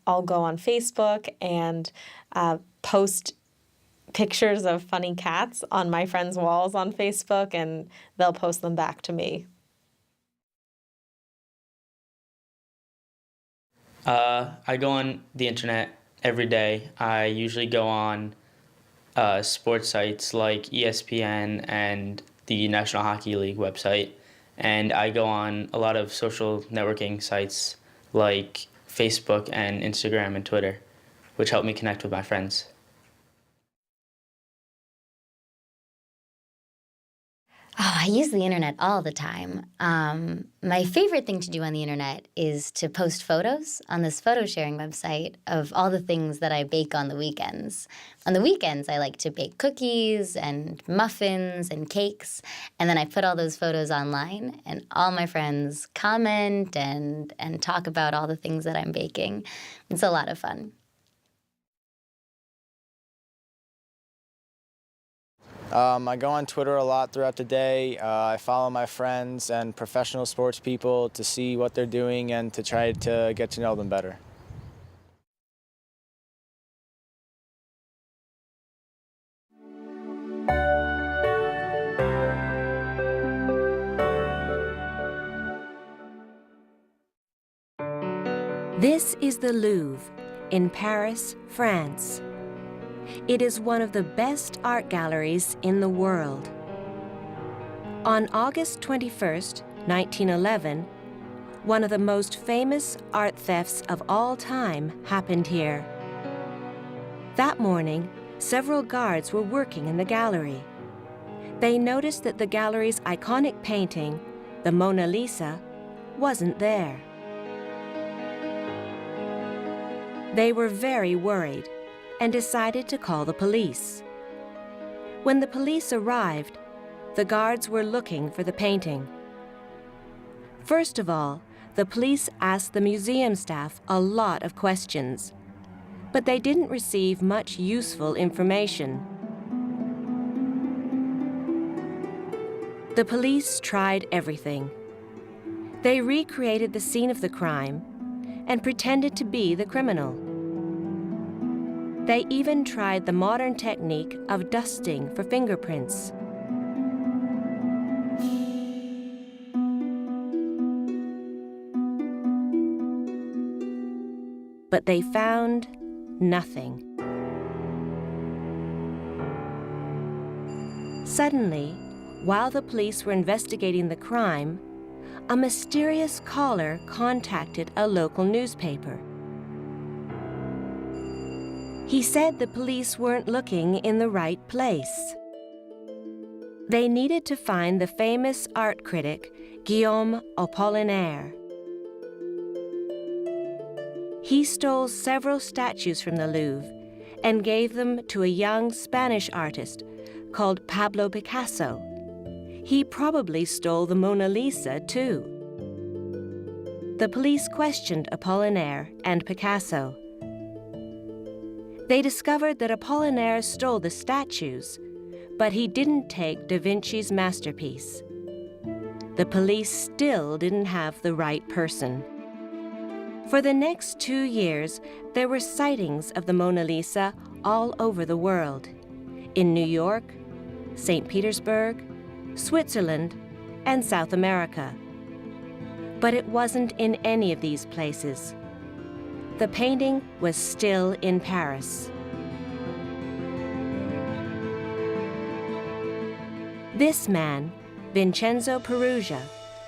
I'll go on Facebook and post pictures of funny cats on my friends' walls on Facebook, and they'll post them back to me. I go on the internet every day. I usually go on sports sites like ESPN and the National Hockey League website. And I go on a lot of social networking sites like Facebook and Instagram and Twitter, which help me connect with my friends. Oh, I use the internet all the time. My favorite thing to do on the internet is to post photos on this photo sharing website of all the things that I bake on the weekends. On the weekends, I like to bake cookies and muffins and cakes, and then I put all those photos online, and all my friends comment and talk about all the things that I'm baking. It's a lot of fun. I go on Twitter a lot throughout the day. I follow my friends and professional sports people to see what they're doing and to try to get to know them better. This is the Louvre in Paris, France. It is one of the best art galleries in the world. On August 21st, 1911, one of the most famous art thefts of all time happened here. That morning, several guards were working in the gallery. They noticed that the gallery's iconic painting, the Mona Lisa, wasn't there. They were very worried and decided to call the police. When the police arrived, the guards were looking for the painting. First of all, the police asked the museum staff a lot of questions, but they didn't receive much useful information. The police tried everything. They recreated the scene of the crime and pretended to be the criminal. They even tried the modern technique of dusting for fingerprints. But they found nothing. Suddenly, while the police were investigating the crime, a mysterious caller contacted a local newspaper. He said the police weren't looking in the right place. They needed to find the famous art critic, Guillaume Apollinaire. He stole several statues from the Louvre and gave them to a young Spanish artist called Pablo Picasso. He probably stole the Mona Lisa, too. The police questioned Apollinaire and Picasso. They discovered that Apollinaire stole the statues, but he didn't take Da Vinci's masterpiece. The police still didn't have the right person. For the next 2 years, there were sightings of the Mona Lisa all over the world, in New York, St. Petersburg, Switzerland, and South America. But it wasn't in any of these places. The painting was still in Paris. This man, Vincenzo Peruggia,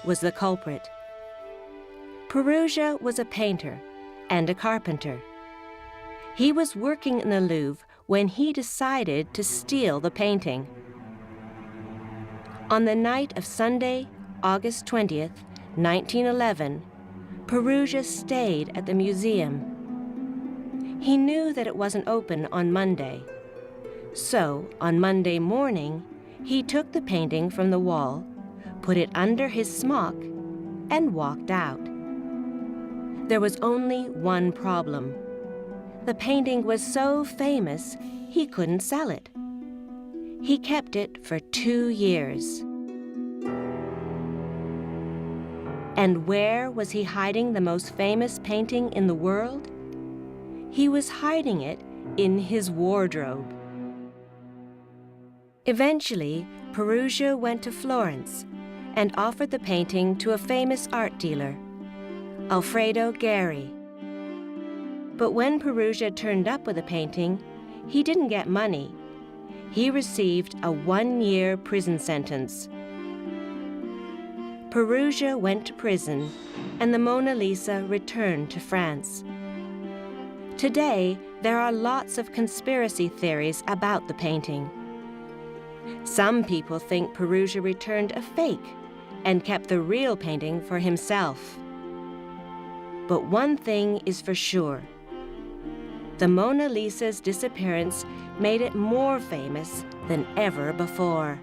was the culprit. Peruggia was a painter and a carpenter. He was working in the Louvre when he decided to steal the painting. On the night of Sunday, August 20th, 1911, Peruggia stayed at the museum. He knew that it wasn't open on Monday. So, on Monday morning, he took the painting from the wall, put it under his smock, and walked out. There was only one problem. The painting was so famous, he couldn't sell it. He kept it for 2 years. And where was he hiding the most famous painting in the world? he was hiding it in his wardrobe. Eventually, Perugia went to Florence and offered the painting to a famous art dealer, Alfredo Geri. But when Perugia turned up with the painting, he didn't get money. He received a 1-year prison sentence. Perugia went to prison, and the Mona Lisa returned to France. Today, there are lots of conspiracy theories about the painting. Some people think Perugia returned a fake and kept the real painting for himself. But one thing is for sure. The Mona Lisa's disappearance made it more famous than ever before.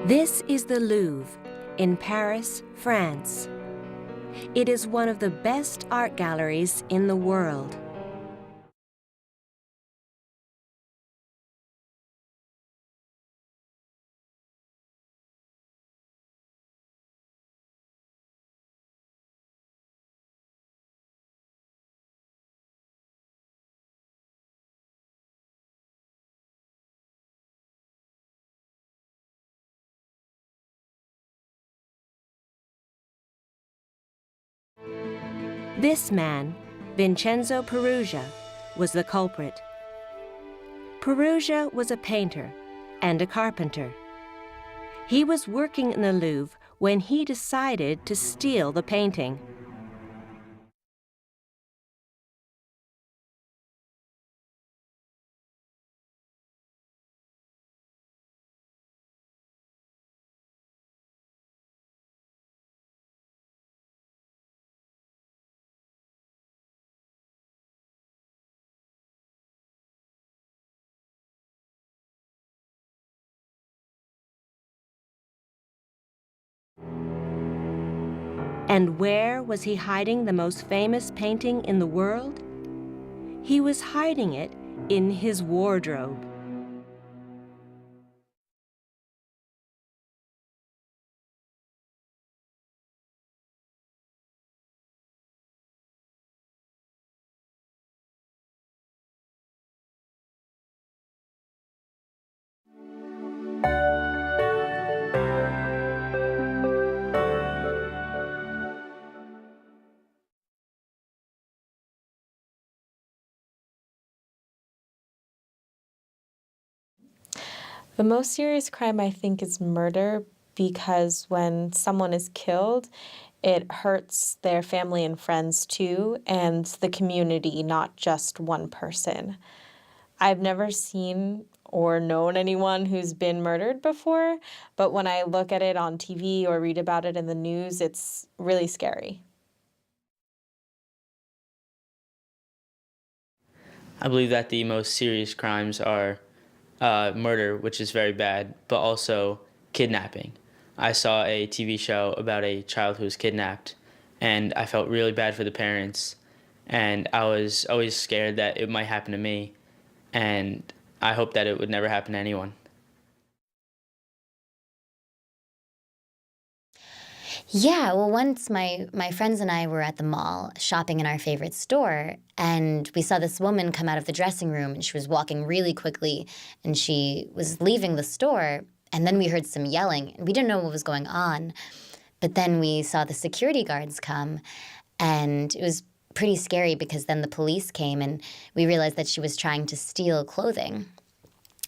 This is the Louvre in Paris, France. It is one of the best art galleries in the world. This man, Vincenzo Perugia, was the culprit. Perugia was a painter and a carpenter. He was working in the Louvre when he decided to steal the painting. And where was he hiding the most famous painting in the world? He was hiding it in his wardrobe. The most serious crime, I think, is murder, because when someone is killed, it hurts their family and friends too, and the community, not just one person. I've never seen or known anyone who's been murdered before, but when I look at it on TV or read about it in the news, it's really scary. I believe that the most serious crimes are murder, which is very bad, but also kidnapping. I saw a TV show about a child who was kidnapped, and I felt really bad for the parents, and I was always scared that it might happen to me, and I hope that it would never happen to anyone. Yeah, well, once my friends and I were at the mall shopping in our favorite store, and we saw this woman come out of the dressing room, and she was walking really quickly, and she was leaving the store, and then we heard some yelling, and we didn't know what was going on. But then we saw the security guards come, and it was pretty scary because then the police came, and we realized that she was trying to steal clothing.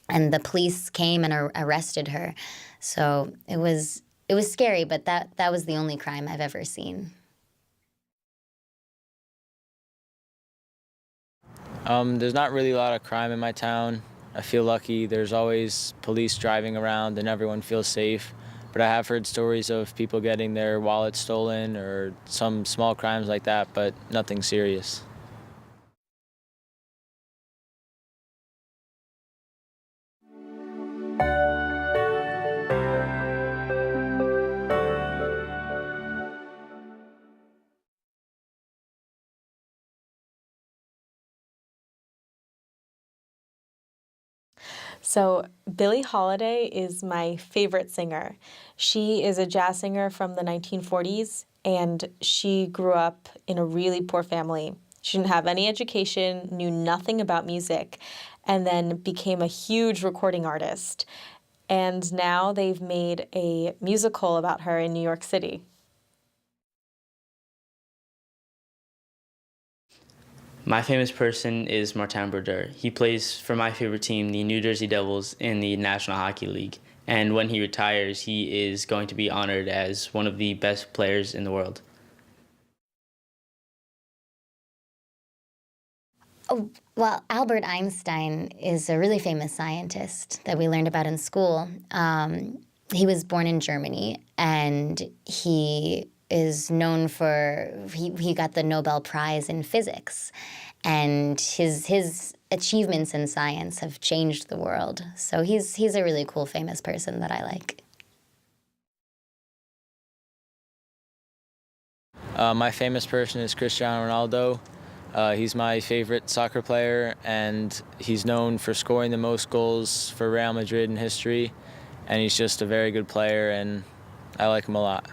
And the police came and arrested her. So it was scary, but that was the only crime I've ever seen. There's not really a lot of crime in my town. I feel lucky. There's always police driving around and everyone feels safe. But I have heard stories of people getting their wallets stolen or some small crimes like that, but nothing serious. So, Billie Holiday is my favorite singer. She is a jazz singer from the 1940s, and she grew up in a really poor family. She didn't have any education, knew nothing about music, and then became a huge recording artist. And now they've made a musical about her in New York City. My famous person is Martin Brodeur. He plays for my favorite team, the New Jersey Devils, in the National Hockey League. And when he retires, he is going to be honored as one of the best players in the world. Oh, well, Albert Einstein is a really famous scientist that we learned about in school. He was born in Germany, and he is known for, he got the Nobel Prize in physics. And his achievements in science have changed the world. So he's a really cool, famous person that I like. My famous person is Cristiano Ronaldo. He's my favorite soccer player, and he's known for scoring the most goals for Real Madrid in history. And he's just a very good player, and I like him a lot.